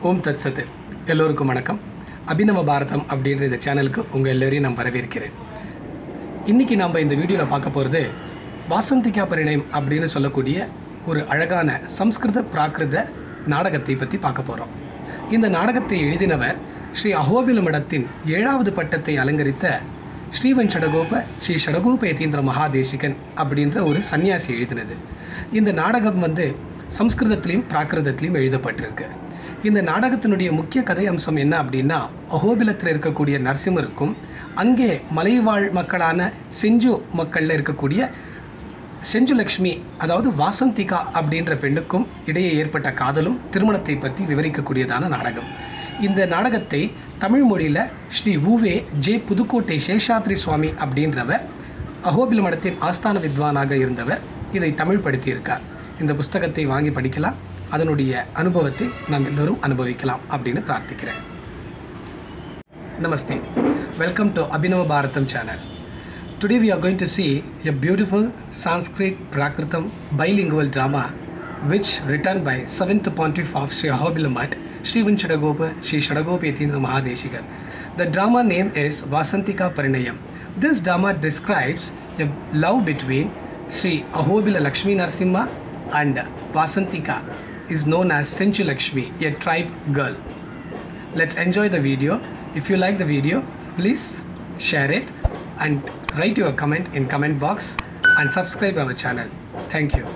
ஓம் தத் சத். எல்லோருக்கும் வணக்கம். அபிநவ பாரதம் அப்படின்ற இந்த சேனலுக்கு உங்கள் எல்லோரையும் நான் வரவேற்கிறேன். இன்றைக்கி நம்ம இந்த வீடியோவில் பார்க்க போகிறது வாசந்திகா பரிணயம் அப்படின்னு சொல்லக்கூடிய ஒரு அழகான சம்ஸ்கிருத பிராகிருத நாடகத்தை பற்றி பார்க்க போகிறோம். இந்த நாடகத்தை எழுதினவர் ஸ்ரீ அஹோபில மடத்தின் 7வது பட்டத்தை அலங்கரித்த ஸ்ரீவன் ஷடகோப ஸ்ரீ ஷடகோப யதீந்திர மகாதேசிகன் அப்படின்ற ஒரு சன்னியாசி எழுதினது. இந்த நாடகம் சம்ஸ்கிருதத்திலையும் பிராகிருதத்திலையும் எழுதப்பட்டிருக்கு. இந்த நாடகத்தினுடைய முக்கிய கதை அம்சம் என்ன அப்படின்னா, அஹோபிலத்தில் இருக்கக்கூடிய நரசிம்மருக்கும் அங்கே மலைவாழ் மக்களான செஞ்சு மக்களில் இருக்கக்கூடிய செஞ்சு லக்ஷ்மி அதாவது வாசந்திகா அப்படின்ற பெண்ணுக்கும் இடையே ஏற்பட்ட காதலும் திருமணத்தை பற்றி விவரிக்கக்கூடியதான நாடகம். இந்த நாடகத்தை தமிழ் மொழியில் ஸ்ரீ உவே ஜே புதுக்கோட்டை சேஷாத்ரி சுவாமி அப்படின்றவர் அஹோபில மடத்தின் ஆஸ்தான வித்வானாக இருந்தவர் இதை தமிழ் படுத்தியிருக்கார். இந்த புஸ்தகத்தை வாங்கி படிக்கலாம், அதனுடைய அனுபவத்தை நாம் எல்லோரும் அனுபவிக்கலாம் அப்படின்னு பிரார்த்திக்கிறேன். நமஸ்தே, welcome to Abhinava Bharatam channel. Today we are going to see a beautiful Sanskrit Prakritam bilingual drama which written by 7th Pontiff of Sri Ahobila Mutt, Srivan Shadagopa Sri Shadagopa Yatindra Mahadeshikan. The drama name is Vasantika Parinayam. This drama describes a love between Sri Ahobila Lakshmi Narasimha and Vasantika is known as Senchu Lakshmi, a tribe girl. Let's enjoy the video. If you like the video, please share it and write your comment in comment box and subscribe our channel. Thank you.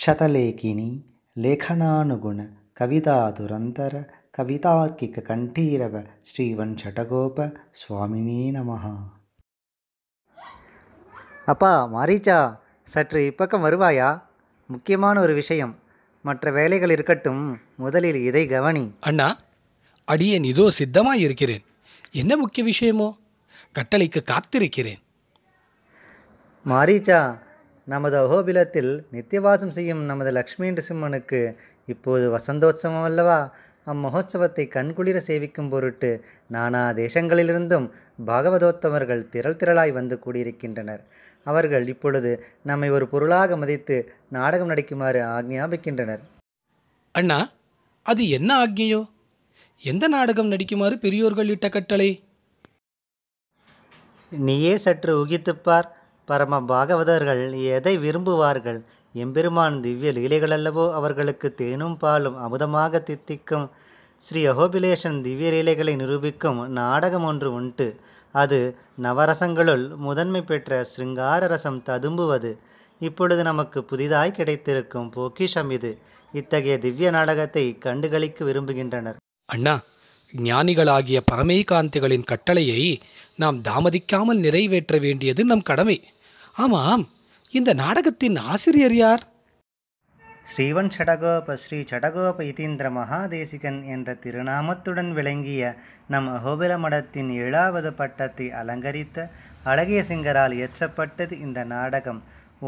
ಶತಲೇಖಿನಿ ಲೇಖನಾನುಗುಣ ಕವಿತಾ ದುರಂತರ ಕವಿತಾರ್ಕಿಕ ಕಂಠೀರವ ஸ்ரீவன் ஷடகோப சுவாமினே நமஹ. அப்பா மாரீச்சா, சற்று இப்பக்கம் வருவாயா? முக்கியமான ஒரு விஷயம். மற்ற வேலைகள் இருக்கட்டும், முதலில் இதை கவனி. அண்ணா, அடியேன் இதோ சித்தமாய் இருக்கிறேன். என்ன முக்கிய விஷயமோ? கட்டளைக்கு காத்திருக்கிறேன். மாரீச்சா, நமது அஹோபிலத்தில் நித்தியவாசம் செய்யும் நமது லக்ஷ்மி நரசிம்மனுக்கு இப்போது வசந்தோத்சவம் அல்லவா? அம்மகோத்சவத்தை கண்குளிர சேவிக்கும் பொருட்டு நானா தேசங்களிலிருந்தும் பாகவதோத்தமர்கள் திரளாய் வந்து கூடியிருக்கின்றனர். அவர்கள் இப்பொழுது நம்மை ஒரு பொருளாக மதித்து நாடகம் நடிக்குமாறு ஆக்ஞாபிக்கின்றனர். அண்ணா, அது என்ன ஆக்ஞையோ? எந்த நாடகம் நடிக்குமாறு பெரியோர்கள் இட்ட கட்டளை? நீயே சற்று ஊகித்துப்பார். பரம பாகவதர்கள் எதை விரும்புவார்கள்? எம்பெருமான் திவ்ய லீலைகள் அல்லவோ அவர்களுக்கு தேனும் பாலும் அமுதமாக தித்திக்கும். ஸ்ரீ அஹோபிலேஷன் திவ்ய லீலைகளை நிரூபிக்கும் நாடகம் ஒன்று உண்டு. அது நவரசங்களுள் முதன்மை பெற்ற சிருங்கார ரசம் ததும்புவது. இப்பொழுது நமக்கு புதிதாய் கிடைத்திருக்கும் பொக்கிஷம் இது. இத்தகைய திவ்ய நாடகத்தை கண்டுகளிக்க விரும்புகின்றனர். அண்ணா, ஞானிகளாகிய பரமேகாந்திகளின் கட்டளையை நாம் தாமதிக்காமல் நிறைவேற்ற வேண்டியது நம் கடமை. ஆமாம், இந்த நாடகத்தின் ஆசிரியர் யார்? ஸ்ரீவன் ஷடகோப ஸ்ரீ ஷடகோப யதீந்திர மகாதேசிகன் என்ற திருநாமத்துடன் விளங்கிய நம் அஹோபில மடத்தின் 7வது பட்டத்தை அலங்கரித்த அழகிய சிங்கரால் இயற்றப்பட்டது இந்த நாடகம்.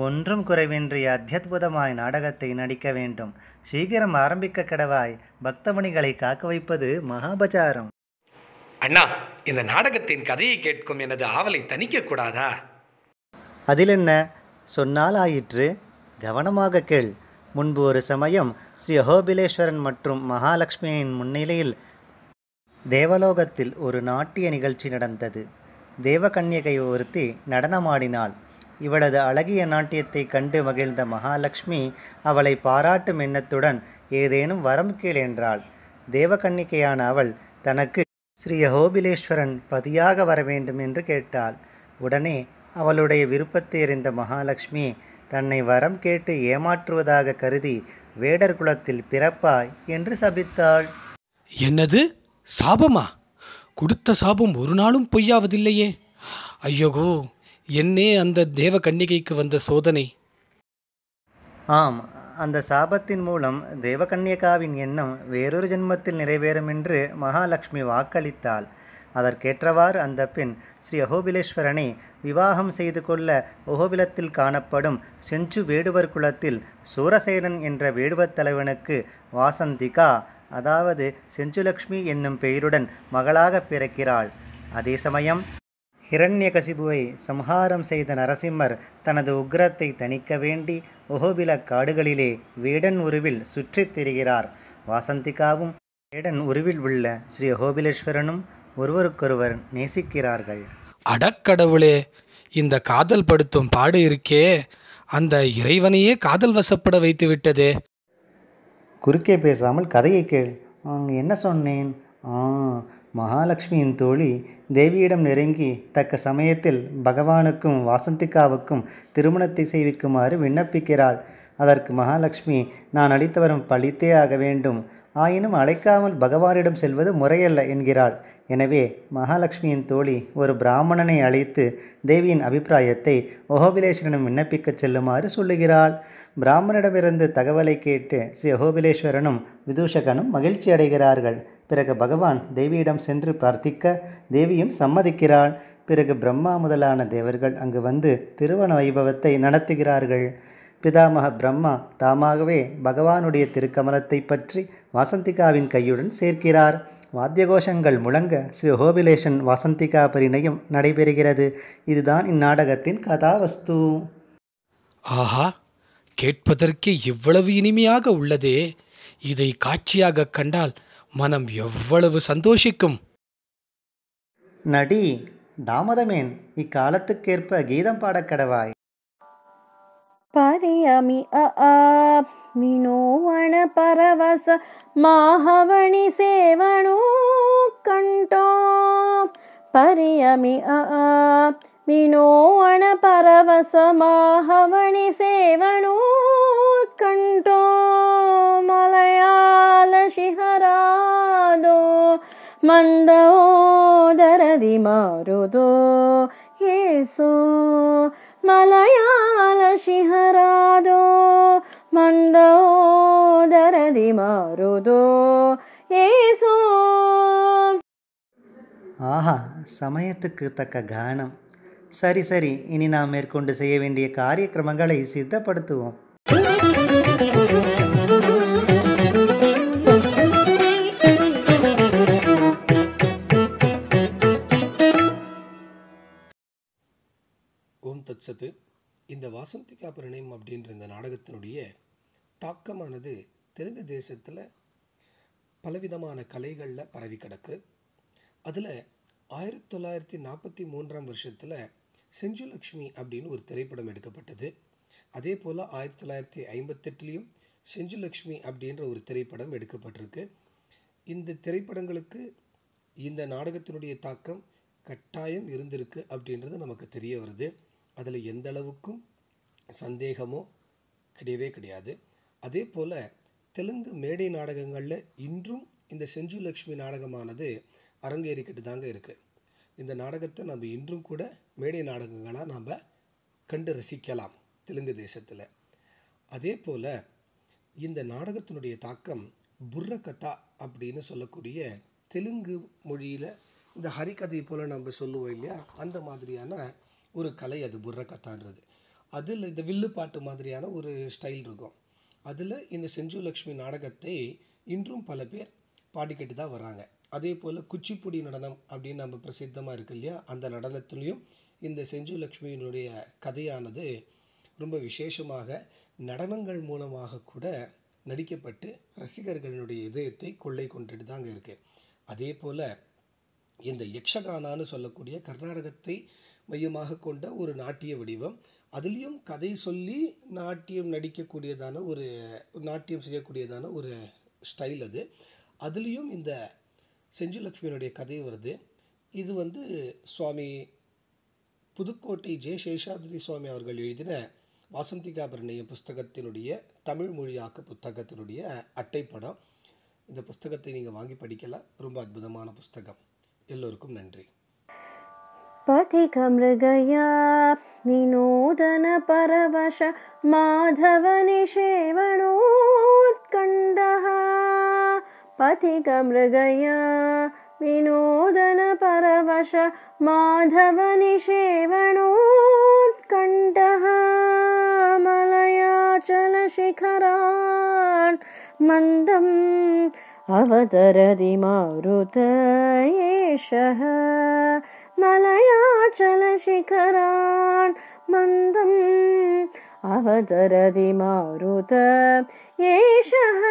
ஒன்றும் குறைவின்றி அத்தியுதமாய் நாடகத்தை நடிக்க வேண்டும். சீக்கிரம் ஆரம்பிக்க கடவாய். பக்தமணிகளை காக்க வைப்பது மகாபச்சாரம். அண்ணா, இந்த நாடகத்தின் கதையை கேட்கும் எனது ஆவலை தணிக்க கூடாதா? அதில் என்ன, சொன்னால் ஆயிற்று. கவனமாக கேள். முன்பு ஒரு சமயம் ஸ்ரீ அஹோபிலேஸ்வரன் மற்றும் மகாலட்சுமியின் முன்னிலையில் தேவலோகத்தில் ஒரு நாட்டிய நிகழ்ச்சி நடந்தது. தேவகன்யகை ஒருத்தி நடனமாடினாள். இவளது அழகிய நாட்டியத்தை கண்டு மகிழ்ந்த மகாலட்சுமி அவளை பாராட்டும் எண்ணத்துடன் ஏதேனும் வரம் கேள் என்றாள். தேவகன்னிகையான அவள் தனக்கு ஸ்ரீ அஹோபிலேஸ்வரன் பதியாக வர வேண்டும் என்று கேட்டாள். உடனே அவளுடைய விருப்பத்தை அறிந்த மகாலட்சுமி தன்னை வரம் கேட்டு ஏமாற்றுவதாக கருதி வேடர் குலத்தில் பிறப்பாய் என்று சபித்தாள். என்னது சாபமா? கொடுத்த சாபம் ஒரு நாளும் பொய்யாவதில்லையே. ஐயோகோ, என்னே அந்த தேவ கன்னிகைக்கு வந்த சோதனை. ஆம், அந்த சாபத்தின் மூலம் தேவகன்யகாவின் எண்ணம் வேறொரு ஜென்மத்தில் நிறைவேறும் என்று மகாலட்சுமி வாக்களித்தாள். அதற்கேற்றவாறு அந்த பெண் ஸ்ரீ அஹோபிலேஸ்வரனை விவாகம் செய்து கொள்ள அஹோபிலத்தில் காணப்படும் செஞ்சு வேடுவர் குலத்தில் சூரசேனன் என்ற வேடுவத் தலைவனுக்கு வாசந்திகா, அதாவது செஞ்சுலக்ஷ்மி என்னும் பெயருடன் மகளாக பிறக்கிறாள். அதே சமயம் ஹிரண்யகசிபுவை சம்ஹாரம் செய்த நரசிம்மர் தனது உக்கிரத்தை தணிக்க வேண்டி அஹோபில காடுகளிலே வேடன் உருவில் சுற்றித் திரிகிறார். வாசந்திகாவும் வேடன் உருவில் உள்ள ஸ்ரீ அஹோபிலேஸ்வரனும் ஒருவருக்கொருவர் நேசிக்கிறார்கள். அடக்கடவுளே, இந்த காதல் படுத்தும் பாடு இருக்கே, அந்த இறைவனையே காதல் வசப்பட வைத்து விட்டதே. குறுக்கே பேசாமல் கதையை கேள். என்ன சொன்னேன்? மகாலட்சுமியின் தோழி தேவியிடம் நெருங்கி தக்க சமயத்தில் பகவானுக்கும் வாசந்திகாவுக்கும் திருமணத்தை செய்விக்குமாறு விண்ணப்பிக்கிறாள். அதற்கு மகாலட்சுமி, நான் அளித்து வரும் பழித்தே ஆக வேண்டும், ஆயினும் அழைக்காமல் பகவானிடம் செல்வது முறையல்ல என்கிறாள். எனவே மகாலட்சுமியின் தோழி ஒரு பிராமணனை அழைத்து தேவியின் அபிப்பிராயத்தை அஹோபிலேஸ்வரனும் விண்ணப்பிக்கச் செல்லுமாறு சொல்லுகிறாள். பிராமணனிடமிருந்து தகவலை கேட்டு ஸ்ரீ அஹோபிலேஸ்வரனும் விதூஷகனும் மகிழ்ச்சி அடைகிறார்கள். பிறகு பகவான் தேவியிடம் சென்று பிரார்த்திக்க தேவியும் சம்மதிக்கிறாள். பிறகு பிரம்மா முதலான தேவர்கள் அங்கு வந்து திருமண வைபவத்தை நடத்துகிறார்கள். பிதாமக பிரம்மா தாமாகவே பகவானுடைய திருக்கமலத்தை பற்றி வாசந்திகாவின் கையுடன் சேர்க்கிறார். வாத்தியகோஷங்கள் முழங்க ஸ்ரீ அஹோபிலேஷன் வாசந்திகா பரிணயம் நடைபெறுகிறது. இதுதான் இந்நாடகத்தின் கதாவஸ்து. ஆஹா, கேட்பதற்கே இவ்வளவு இனிமையாக உள்ளதே. இதை காட்சியாக கண்டால் மனம் எவ்வளவு சந்தோஷிக்கும். நடி, தாமதமேன், இக்காலத்துக்கேற்ப கீதம் பாடக்கடவாய். பரியமி வினோவண பரவச மாஹவணி சேவணோ கண்டோ. பரியமி வினோவண பரவச மாஹவணி சேவணோ கண்டோ. மலையாள ಶಿಹರಾದೋ ಮಂದೋದರದಿ ಮಾರುದೋ ಏಸೋ. ಮಲಯಾಳ ಶಿಹರಾದೋ ಮಂದೋದರದಿ ಮಾರುದೋ ஏசோ. ஆஹா, சமயத்துக்கு தக்க கானம். சரி சரி, இனி நாம் மேற்கொண்டு செய்ய வேண்டிய காரியக்கிரமங்களை சித்தப்படுத்துவோம். ஓம் தத் சத்து. இந்த வாசந்திகா பரிணயம் அப்படின்ற இந்த நாடகத்தினுடைய தாக்கமானது தெலுங்கு தேசத்தில் பலவிதமான கலைகளில் பரவி கிடக்கு. அதில் 1943 வருஷத்தில் செஞ்சுலக்ஷ்மி அப்படின்னு ஒரு திரைப்படம் எடுக்கப்பட்டது. அதே போல் 1958 செஞ்சுலக்ஷ்மி அப்படின்ற ஒரு திரைப்படம் எடுக்கப்பட்டிருக்கு. இந்த திரைப்படங்களுக்கு இந்த நாடகத்தினுடைய தாக்கம் கட்டாயம் இருந்திருக்கு அப்படின்றது நமக்கு தெரிய வருது. அதில் எந்த அளவுக்கும் சந்தேகமோ கிடையவே கிடையாது. அதே போல் தெலுங்கு மேடை நாடகங்களில் இன்றும் இந்த செஞ்சுலக்ஷ்மி நாடகமானது அரங்கேறிக்கிட்டு தாங்க இருக்குது. இந்த நாடகத்தை நம்ம இன்றும் கூட மேடை நாடகங்களாக நாம் கண்டு ரசிக்கலாம் தெலுங்கு தேசத்தில். அதே போல் இந்த நாடகத்தினுடைய தாக்கம் புர்ரகதா அப்படின்னு சொல்லக்கூடிய தெலுங்கு மொழியில் இந்த ஹரிகதை போல் நம்ம சொல்லுவோம் இல்லையா, அந்த மாதிரியான ஒரு கலை அது புர்ரகதான்றது. அதில் இந்த வில்லுப்பாட்டு மாதிரியான ஒரு ஸ்டைல் இருக்கும். அதில் இந்த செஞ்சுலக்ஷ்மி நாடகத்தை இன்றும் பல பேர் பாடிக்கிட்டு தான் வராங்க. அதே போல் குச்சிப்புடி நடனம் அப்படின்னு நம்ம பிரசித்தமாக இருக்கு இல்லையா, அந்த நடனத்துலேயும் இந்த செஞ்சுலக்ஷ்மியினுடைய கதையானது ரொம்ப விசேஷமாக நடனங்கள் மூலமாக கூட நடிக்கப்பட்டு ரசிகர்களுடைய இதயத்தை கொள்ளை கொண்டுட்டு தாங்க இருக்குது. அதே போல் இந்த யக்ஷகானான்னு சொல்லக்கூடிய கர்நாடகத்தை மையமாக கொண்ட ஒரு நாட்டிய வடிவம், அதுலேயும் கதை சொல்லி நாட்டியம் நடிக்கக்கூடியதான ஒரு நாட்டியம் செய்யக்கூடியதான ஒரு ஸ்டைல் அது. அதுலேயும் இந்த செஞ்சுலக்ஷ்மியினுடைய கதை வருது. இது சுவாமி புதுக்கோட்டை ஜெய சேஷாத்ரி சுவாமி அவர்கள் எழுதின வாசந்திகா பரிணயம் புஸ்தகத்தினுடைய தமிழ் மொழியாக்க புத்தகத்தினுடைய அட்டைப்படம். இந்த புஸ்தகத்தை நீங்கள் வாங்கி படிக்கலாம். ரொம்ப அற்புதமான புஸ்தகம். எல்லோருக்கும் நன்றி. पथिकमृगया विनोदनपरवश माधवनिषेवणोत्कण्ठः पथिकमृगया विनोदनपरवश माधवनिषेवणोत्कण्ठः मलयाचलशिखरान् मन्दम् अवतरति मारुत एषः मलयाचलशिखरान् मन्दम् अवतरति मारुत एषः।